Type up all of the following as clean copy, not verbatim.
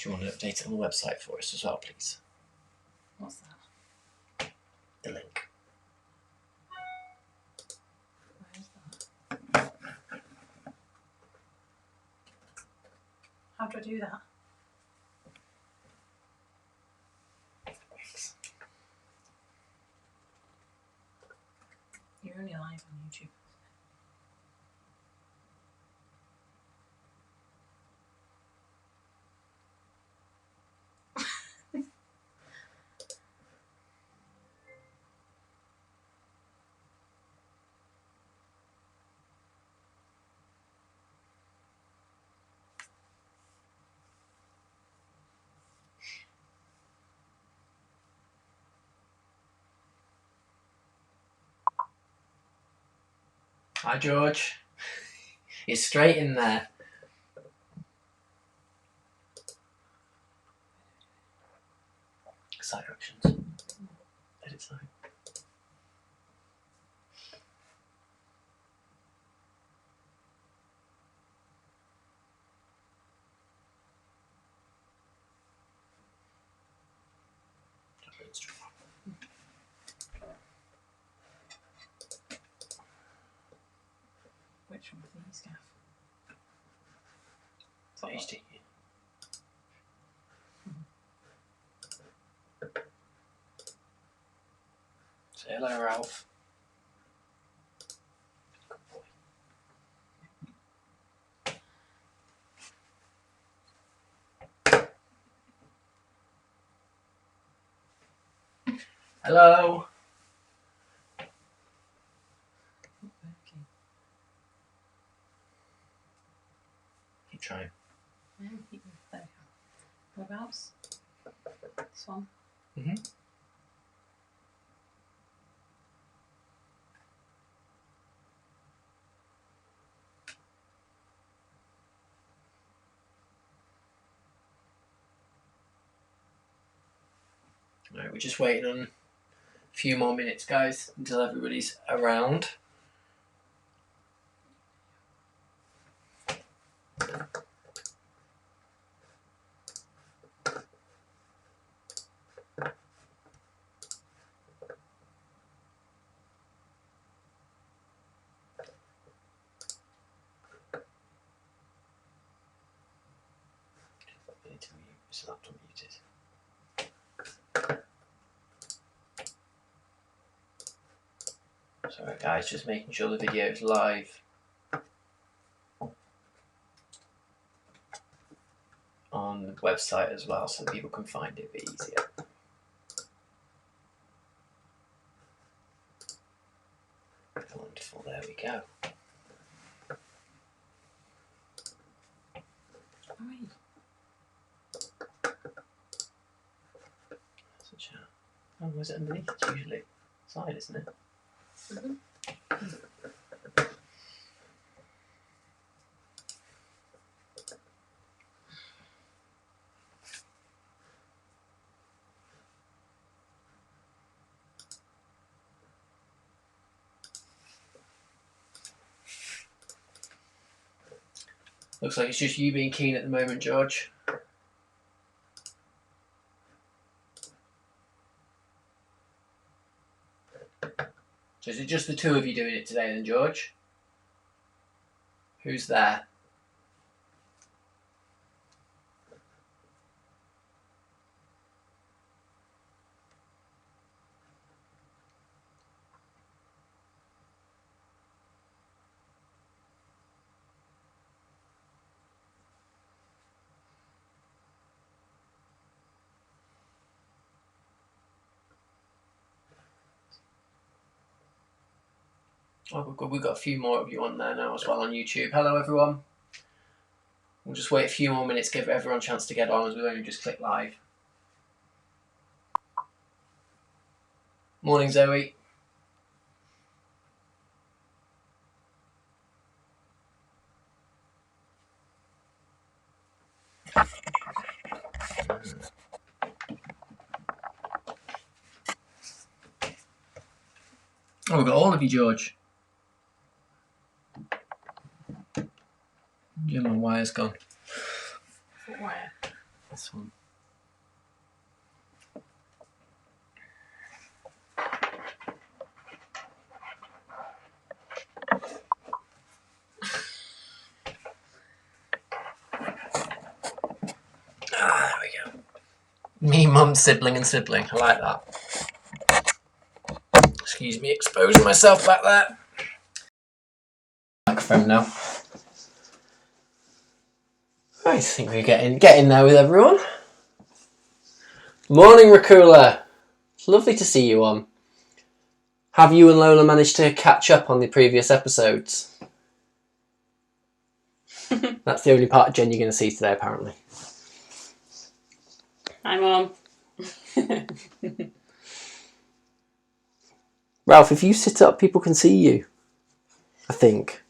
Do you want to update it on the website for us as well, please? What's that? The link. Where is that? How do I do that? You're only live on YouTube. Hi, George. It's straight in there. Side actions. Edit side. Which one of these, Gav? What you do? Say hello, Rolph. Good boy. Hello. Keep trying. Yeah, there we go. Whereabouts? This one? Mm-hmm. Right, we're just waiting on a few more minutes, guys, until everybody's around. Need to mute this laptop muted. Sorry guys, just making sure the video is live on the website as well, so people can find it a bit easier. Wonderful, there we go. Right. That's a chat. Oh, was it underneath? It's usually side, isn't it? Mm-hmm. Looks like it's just you being keen at the moment, George. So is it just the two of you doing it today then, George? Who's there? Oh, we've got a few more of you on there now as well on YouTube. Hello, everyone. We'll just wait a few more minutes, give everyone a chance to get on as we've only just clicked live. Morning, Zoe. Oh, we've got all of you, George. Yeah, my wire's gone. What wire? this one. Ah, there we go. Me, mum, sibling and sibling. I like that. Excuse me, exposing myself back there. Microphone now. I think we're getting there with everyone. Morning, Rakula. It's lovely to see you on. Have you and Lola managed to catch up on the previous episodes? That's the only part of Jen you're going to see today, apparently. Hi, Mum. Ralph, if you sit up, people can see you. I think.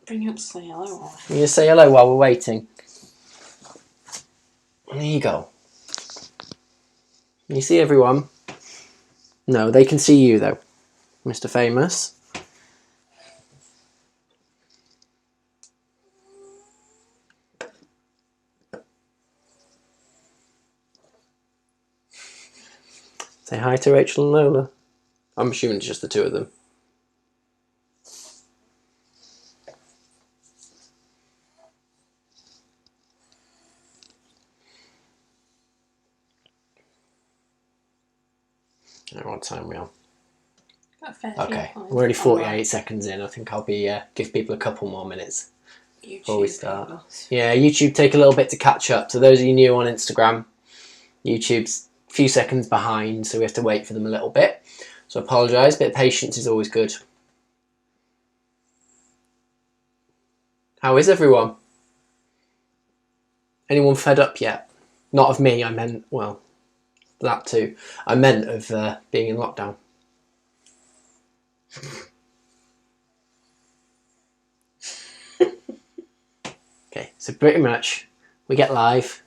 Bring you up to say hello. You going to say hello while we're waiting? There you go. Can you see everyone? No, they can see you, though, Mr. Famous. Say hi to Rachel and Lola. I'm assuming it's just the two of them. What time are we on? Okay, we're already 48 seconds in. I think I'll be give people a couple more minutes before we start. Yeah, YouTube take a little bit to catch up. So those of you new on Instagram, YouTube's a few seconds behind, so we have to wait for them a little bit. So I apologise, a bit of patience is always good. How is everyone? Anyone fed up yet? Not of me, I meant, well, that too. I meant of being in lockdown. Okay, so pretty much we get live,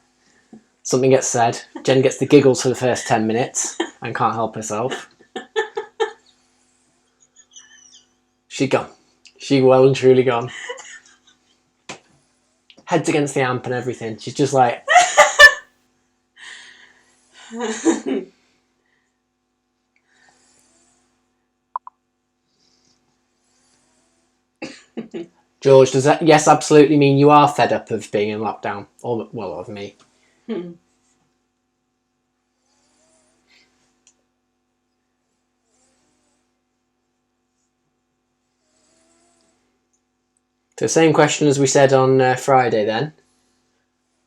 something gets said, Jen gets the giggles for the first 10 minutes and can't help herself. She's gone. She's well and truly gone. Heads against the amp and everything. She's just like... George, does that yes absolutely mean you are fed up of being in lockdown? Or, well, of me. So same question as we said on Friday then.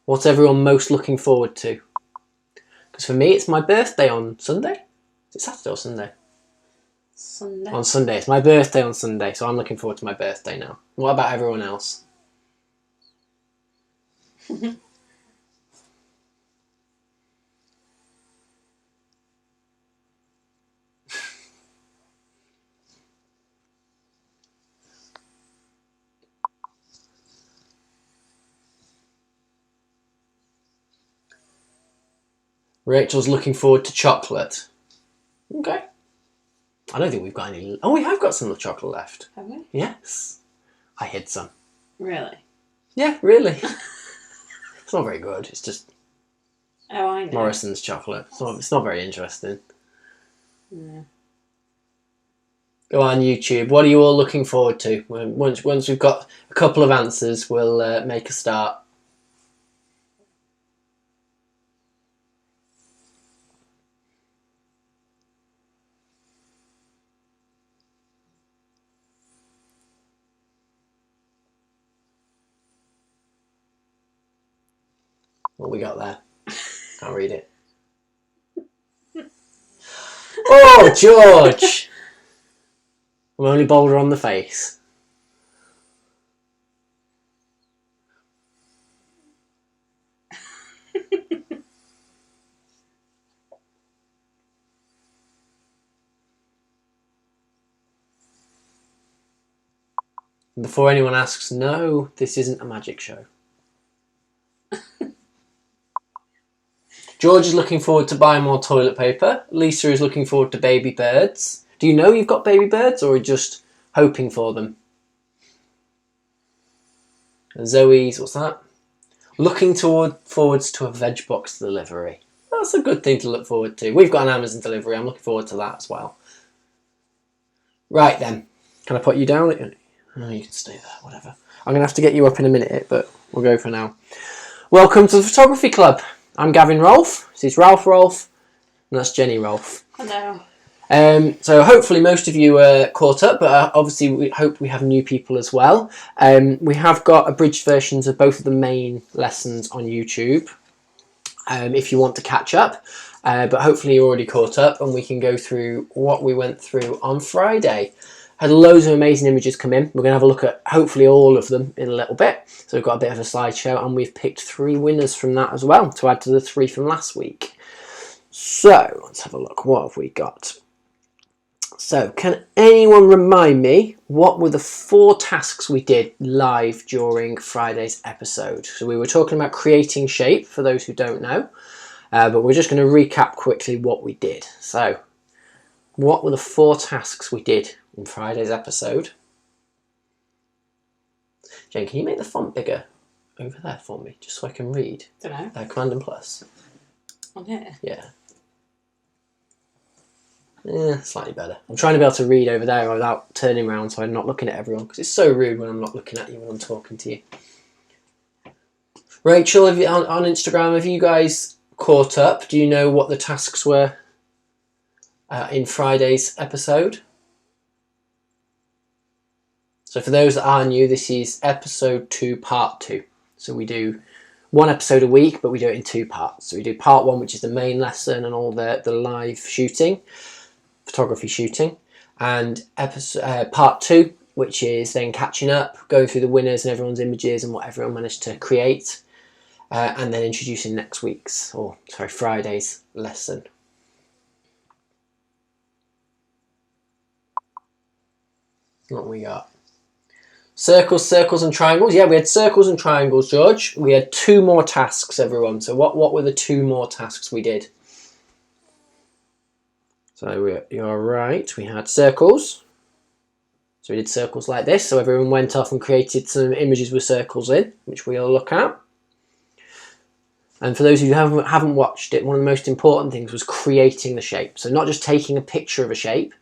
What's everyone most looking forward to? Because for me, it's my birthday on Sunday. Is it Saturday or Sunday? Sunday. On Sunday. It's my birthday on Sunday, so I'm looking forward to my birthday now. What about everyone else? Rachel's looking forward to chocolate. Okay. I don't think we've got any... Oh, we have got some chocolate left. Have we? Yes. I hid some. Really? Yeah, really. It's not very good. It's just Oh, I know. Morrison's chocolate. It's not very interesting. No. Go on YouTube. What are you all looking forward to? Once we've got a couple of answers, we'll make a start. What we got there? Can't read it. Oh, George! I'm only bolder on the face. Before anyone asks, no, this isn't a magic show. George is looking forward to buying more toilet paper. Lisa is looking forward to baby birds. Do you know you've got baby birds, or are you just hoping for them? Zoe's, what's that? Looking forwards to a veg box delivery. That's a good thing to look forward to. We've got an Amazon delivery. I'm looking forward to that as well. Right then. Can I put you down? Oh, you can stay there, whatever. I'm going to have to get you up in a minute, but we'll go for now. Welcome to the Photography Club. I'm Gavin Rolph. This is Rolph, and that's Jenny Rolph. Hello. So hopefully most of you are caught up, but obviously we hope we have new people as well. We have got abridged versions of both of the main lessons on YouTube if you want to catch up, but hopefully you're already caught up and we can go through what we went through on Friday. Had loads of amazing images come in. We're going to have a look at hopefully all of them in a little bit. So we've got a bit of a slideshow and we've picked 3 winners from that as well to add to the 3 from last week. So let's have a look. What have we got? So can anyone remind me what were the 4 tasks we did live during Friday's episode? So we were talking about creating shape for those who don't know, but we're just going to recap quickly what we did. So what were the 4 tasks we did in Friday's episode? Jen, can you make the font bigger over there for me, just so I can read? Don't know. Command and plus. On here? Yeah. Yeah, slightly better. I'm trying to be able to read over there without turning around so I'm not looking at everyone, because it's so rude when I'm not looking at you when I'm talking to you. Rachel, on Instagram, have you guys caught up? Do you know what the tasks were in Friday's episode? So for those that are new, this is episode 2, part 2. So we do 1 episode a week, but we do it in 2 parts. So we do part 1, which is the main lesson and all the live shooting, photography shooting, and part 2, which is then catching up, going through the winners and everyone's images and what everyone managed to create, and then introducing Friday's lesson. What we got? Circles, circles and triangles. Yeah, we had circles and triangles, George. We had 2 more tasks, everyone. So what were the 2 more tasks we did? So you're right, we had circles. So we did circles like this. So everyone went off and created some images with circles in, which we'll look at. And for those of you who haven't watched it, one of the most important things was creating the shape. So not just taking a picture of a shape,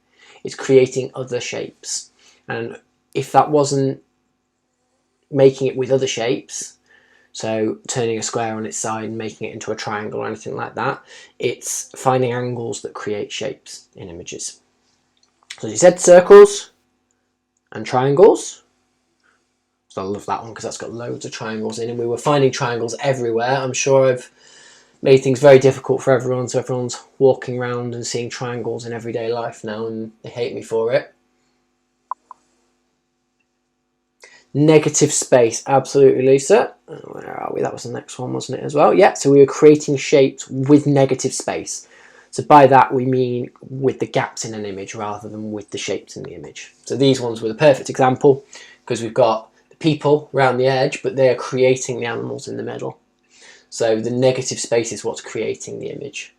it's creating other shapes. And if that wasn't making it with other shapes, so turning a square on its side and making it into a triangle or anything like that, it's finding angles that create shapes in images. So you said circles and triangles. So I love that one because that's got loads of triangles in, and we were finding triangles everywhere. I'm sure I've made things very difficult for everyone, so everyone's walking around and seeing triangles in everyday life now and they hate me for it. Negative space, absolutely, Lisa. Where are we? That was the next one, wasn't it, as well? Yeah, so we were creating shapes with negative space. So by that we mean with the gaps in an image rather than with the shapes in the image. So these ones were the perfect example because we've got the people around the edge, but they are creating the animals in the middle. So the negative space is what's creating the image.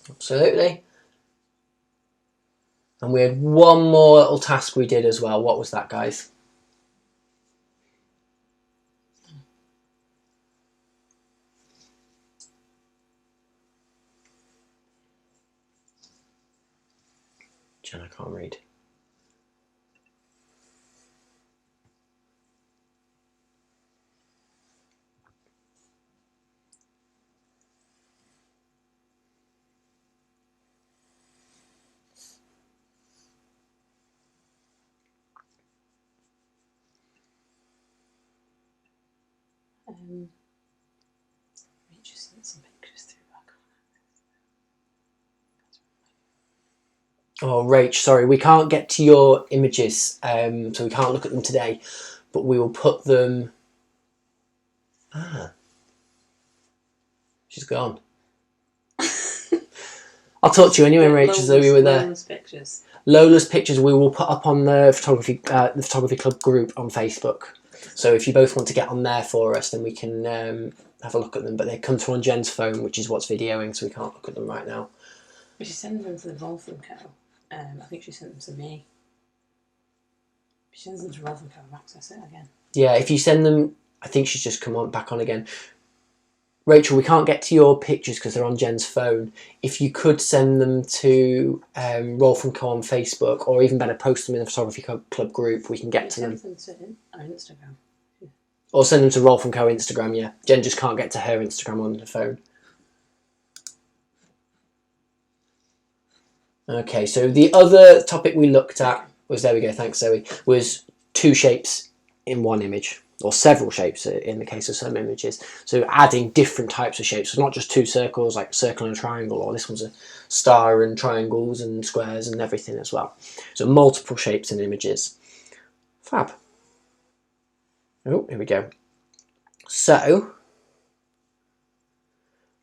Absolutely. And we had 1 more little task we did as well. What was that, guys? Jen, I can't read. We just sent some pictures through back on. Oh, Rach, sorry, we can't get to your images, so we can't look at them today, but we will put them... She's gone. I'll talk to you anyway, Rach, as though we were there. Lola's pictures. Lola's pictures we will put up on the photography club group on Facebook. So if you both want to get on there for us, then we can have a look at them. But they come through on Jen's phone, which is what's videoing, so we can't look at them right now. But she sent them to the Rolph Co. I think she sent them to me. She sends them to Rolph Co. and access it again. Yeah, if you send them I think she's just come on back on again. Rachel, we can't get to your pictures because they're on Jen's phone. If you could send them to Rolph Co on Facebook, or even better, post them in the Photography Club group, we can get to them. Send them to our Instagram. Yeah. Or send them to Rolph Co Instagram, yeah. Jen just can't get to her Instagram on the phone. Okay, so the other topic we looked at was, there we go, thanks Zoe, was 2 shapes in one image, or several shapes in the case of some images. So adding different types of shapes, so not just 2 circles like circle and triangle, or this one's a star and triangles and squares and everything as well. So multiple shapes in images. Fab. Oh, here we go. So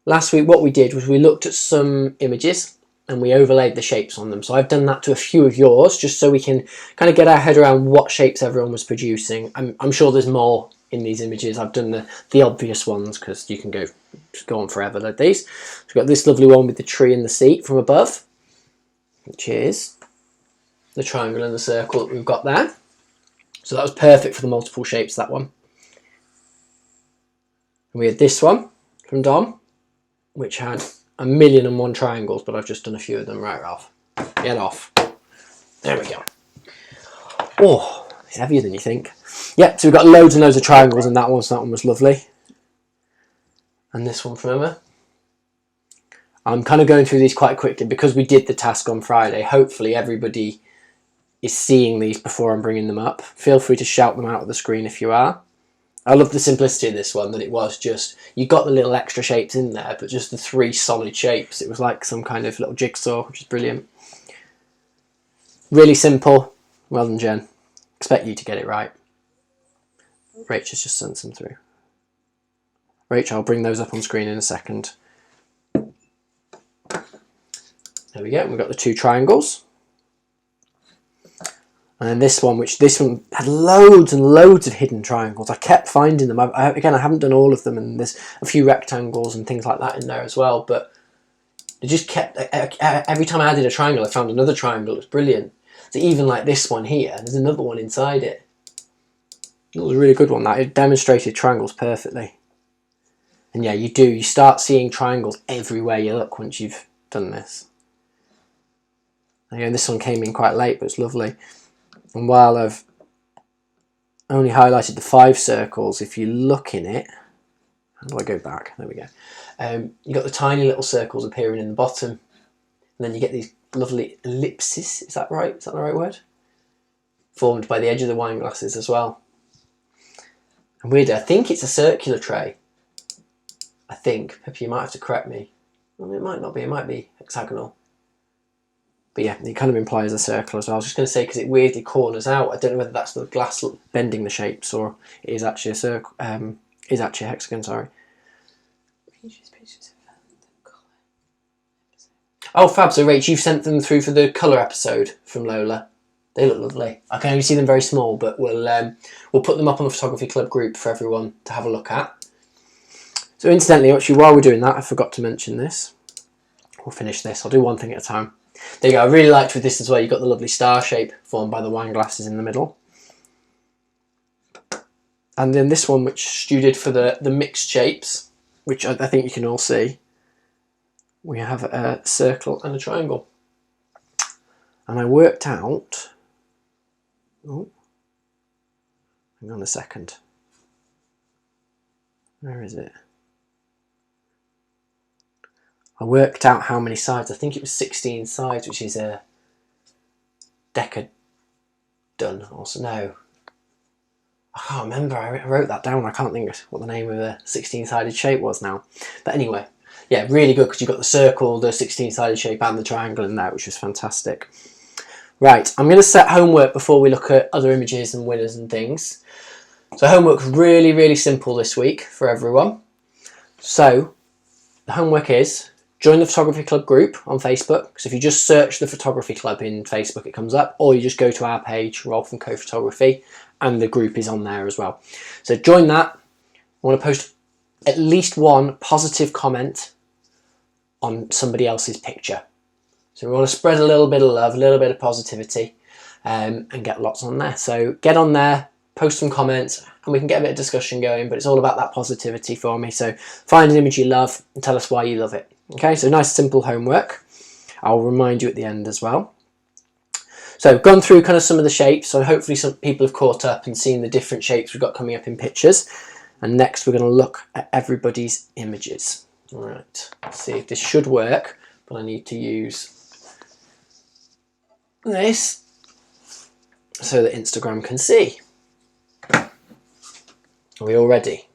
last week what we did was we looked at some images and we overlaid the shapes on them. So I've done that to a few of yours, just so we can kind of get our head around what shapes everyone was producing. I'm sure there's more in these images. I've done the obvious ones because you can go on forever like these. So we've got this lovely one with the tree and the seat from above, which is the triangle and the circle that we've got there. So that was perfect for the multiple shapes, that one. And we had this one from Dom, which had 1,000,001 triangles, but I've just done a few of them. Right, Ralph, get off. There we go. Oh, it's heavier than you think. Yeah, so we've got loads and loads of triangles in that one, so that one was lovely. And this one from Emma. I'm kind of going through these quite quickly because we did the task on Friday. Hopefully everybody is seeing these before I'm bringing them up. Feel free to shout them out of the screen if you are. I love the simplicity of this one, that it was just, you got the little extra shapes in there, but just the 3 solid shapes. It was like some kind of little jigsaw, which is brilliant. Really simple. Well done, Jen. Expect you to get it right. Rachel's just sent some through. Rachel, I'll bring those up on screen in a second. There we go, we've got the 2 triangles. And then this one had loads and loads of hidden triangles. I kept finding them. Again, I haven't done all of them, and there's a few rectangles and things like that in there as well. But it just kept, every time I added a triangle, I found another triangle. It was brilliant. So even like this one here, there's another one inside it. It was a really good one. That it demonstrated triangles perfectly. And yeah, you start seeing triangles everywhere you look once you've done this. Again, this one came in quite late, but it's lovely. And while I've only highlighted the 5 circles, if you look in it, how do I go back? There we go. You got the tiny little circles appearing in the bottom, and then you get these lovely ellipses. Is that right? Is that the right word? Formed by the edge of the wine glasses as well. And weird, I think it's a circular tray. I think. Pippi, you might have to correct me. Well, it might not be. It might be hexagonal. But yeah, it kind of implies a circle as well. I was just going to say, because it weirdly corners out. I don't know whether that's the glass bending the shapes, or it is actually a circle. Is actually a hexagon. Sorry. Oh, fab! So, Rach, you've sent them through for the colour episode from Lola. They look lovely. I can only see them very small, but we'll put them up on the Photography Club group for everyone to have a look at. So, incidentally, actually, while we're doing that, I forgot to mention this. We'll finish this. I'll do one thing at a time. There you go. I really liked with this as well. You've got the lovely star shape formed by the wine glasses in the middle. And then this one, which Stu did for the mixed shapes, which I think you can all see. We have a circle and a triangle. And I worked out... Oh, hang on a second. Where is it? I worked out how many sides. I think it was 16 sides, which is a decadon. Also, no, I can't remember. I wrote that down. I can't think what the name of the 16-sided shape was now. But anyway, yeah, really good because you've got the circle, the 16-sided shape, and the triangle in there, which was fantastic. Right, I'm going to set homework before we look at other images and winners and things. So homework's really, really simple this week for everyone. So the homework is... join the Photography Club group on Facebook. So if you just search the Photography Club in Facebook, it comes up, or you just go to our page, Rolph Co Photography, and the group is on there as well. So join that. I want to post at least one positive comment on somebody else's picture. So we want to spread a little bit of love, a little bit of positivity, and get lots on there. So get on there, post some comments and we can get a bit of discussion going, but it's all about that positivity for me. So find an image you love and tell us why you love it. Okay, so nice simple homework. I'll remind you at the end as well. So I've gone through kind of some of the shapes, so hopefully some people have caught up and seen the different shapes we've got coming up in pictures. And next we're going to look at everybody's images. All right, let's see if this should work, but I need to use this so that Instagram can see. Are we all ready?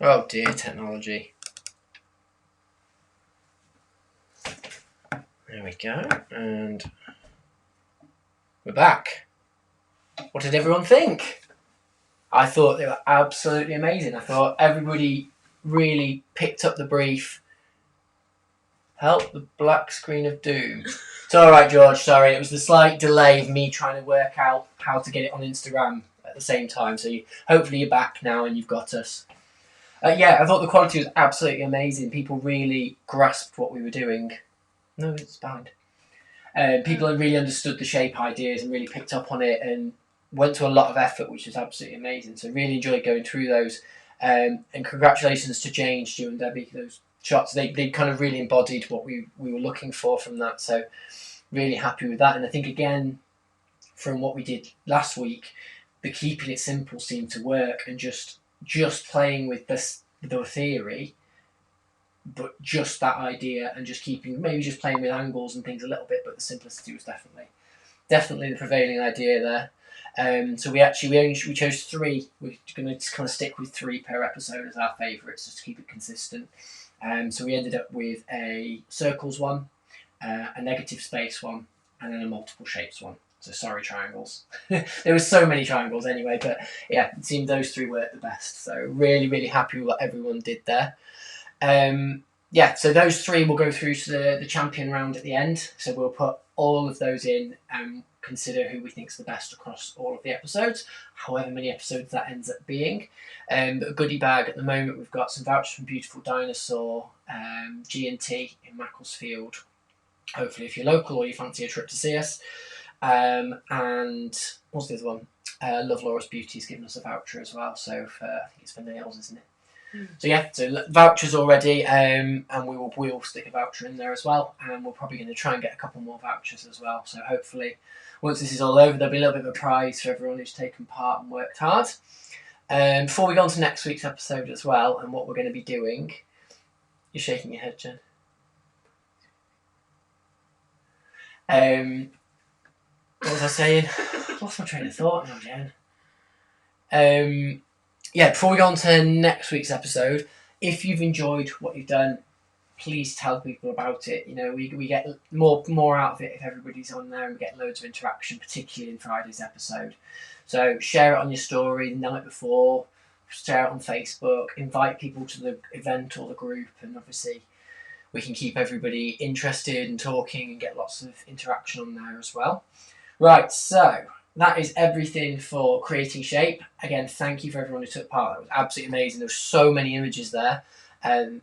Oh dear, technology. There we go, and we're back. What did everyone think? I thought they were absolutely amazing. I thought everybody really picked up the brief. Help the black screen of doom. It's alright, George, sorry. It was the slight delay of me trying to work out how to get it on Instagram at the same time. So hopefully you're back now and you've got us. Yeah, I thought the quality was absolutely amazing. People really grasped what we were doing. No, it's behind. People really understood the shape ideas and really picked up on it and went to a lot of effort, which was absolutely amazing. So really enjoyed going through those. And congratulations to Jane, Stu and Debbie. Those shots, they kind of really embodied what we were looking for from that. So really happy with that. And I think, again, from what we did last week, the keeping it simple seemed to work, and just playing with the theory, but just that idea, and just maybe just playing with angles and things a little bit, but the simplicity was definitely the prevailing idea there. So we chose 3. We're going to kind of stick with 3 per episode as our favourites, just to keep it consistent. So we ended up with a circles one, a negative space one, and then a multiple shapes one. So sorry, triangles. There was so many triangles anyway, but yeah, it seemed those 3 worked the best. So really, really happy with what everyone did there. Yeah, so those 3 will go through to the champion round at the end. So we'll put all of those in and consider who we think is the best across all of the episodes, however many episodes that ends up being. A goodie bag at the moment, we've got some vouchers from Beautiful Dinosaur, G&T in Macclesfield. Hopefully if you're local or you fancy a trip to see us. And what's the other one? Love Laura's Beauty's given us a voucher as well. So I think it's for nails, isn't it? So yeah, so vouchers already, and we'll stick a voucher in there as well, and we're probably going to try and get a couple more vouchers as well. So hopefully, once this is all over, there'll be a little bit of a prize for everyone who's taken part and worked hard. Before we go on to next week's episode as well, and what we're going to be doing, you're shaking your head, Jen. What was I saying? I lost my train of thought now, Jen. Yeah, before we go on to next week's episode, if you've enjoyed what you've done, please tell people about it. You know, we get more out of it if everybody's on there, and we get loads of interaction, particularly in Friday's episode. So share it on your story the night before, share it on Facebook, invite people to the event or the group, and obviously we can keep everybody interested and talking and get lots of interaction on there as well. Right, so that is everything for Creating Shape. Again, thank you for everyone who took part. That was absolutely amazing. There were so many images there, and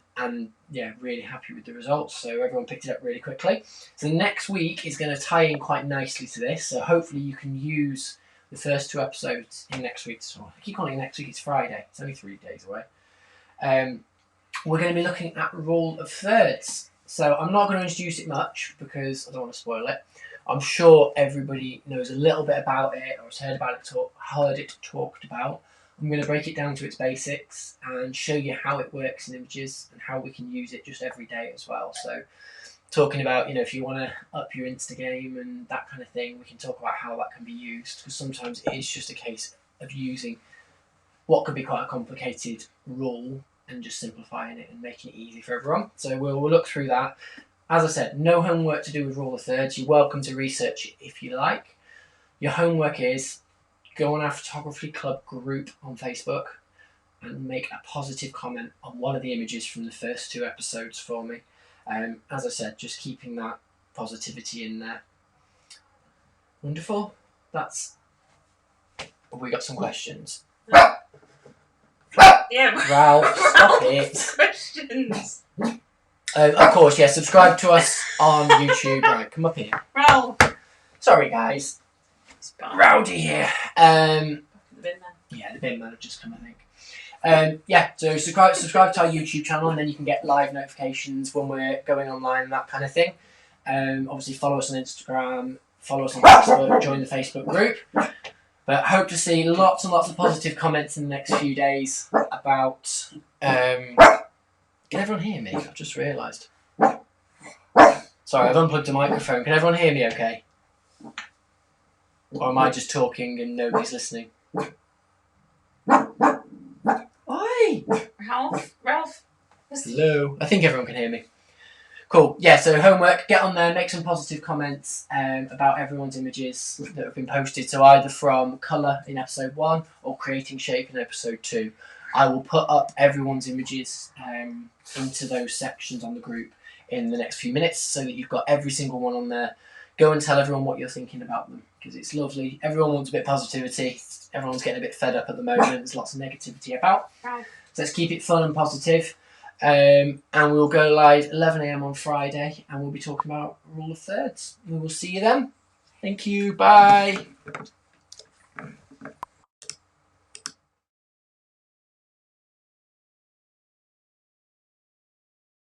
yeah, really happy with the results. So everyone picked it up really quickly. So next week is going to tie in quite nicely to this. So hopefully you can use the first 2 episodes in next week. So I keep calling it next week. It's Friday. It's only 3 days away. We're going to be looking at rule of thirds. So I'm not going to introduce it much because I don't want to spoil it. I'm sure everybody knows a little bit about it or has heard it talked about. I'm going to break it down to its basics and show you how it works in images and how we can use it just every day as well. So talking about, if you want to up your Insta game and that kind of thing, we can talk about how that can be used, because sometimes it is just a case of using what could be quite a complicated rule and just simplifying it and making it easy for everyone. So we'll look through that. As I said, no homework to do with rule of thirds. You're welcome to research it if you like. Your homework is go on our photography club group on Facebook and make a positive comment on one of the images from the first 2 episodes for me. As I said, just keeping that positivity in there. Wonderful. Have we got some questions? Yeah. Ralph, stop it. Questions. Of course, yeah. Subscribe to us on YouTube. Right, come up here. Ralph. Sorry, guys. Rowdy here. The bin man. Yeah, the bin man have just come, I think. Yeah, so subscribe to our YouTube channel, and then you can get live notifications when we're going online and that kind of thing. Obviously, follow us on Instagram, follow us on Facebook, join the Facebook group. But hope to see lots and lots of positive comments in the next few days about... Can everyone hear me? I've just realised. Sorry, I've unplugged the microphone. Can everyone hear me okay? Or am I just talking and nobody's listening? Oi! Ralph. Hello. I think everyone can hear me. Cool. Yeah, so homework, get on there, make some positive comments about everyone's images that have been posted. So either from Colour in episode 1 or Creating Shape in episode 2. I will put up everyone's images into those sections on the group in the next few minutes so that you've got every single one on there. Go and tell everyone what you're thinking about them, because it's lovely. Everyone wants a bit of positivity. Everyone's getting a bit fed up at the moment. There's lots of negativity about. Right. So let's keep it fun and positive. And we'll go live 11 a.m. on Friday, and we'll be talking about rule of thirds. We will see you then. Thank you. Bye.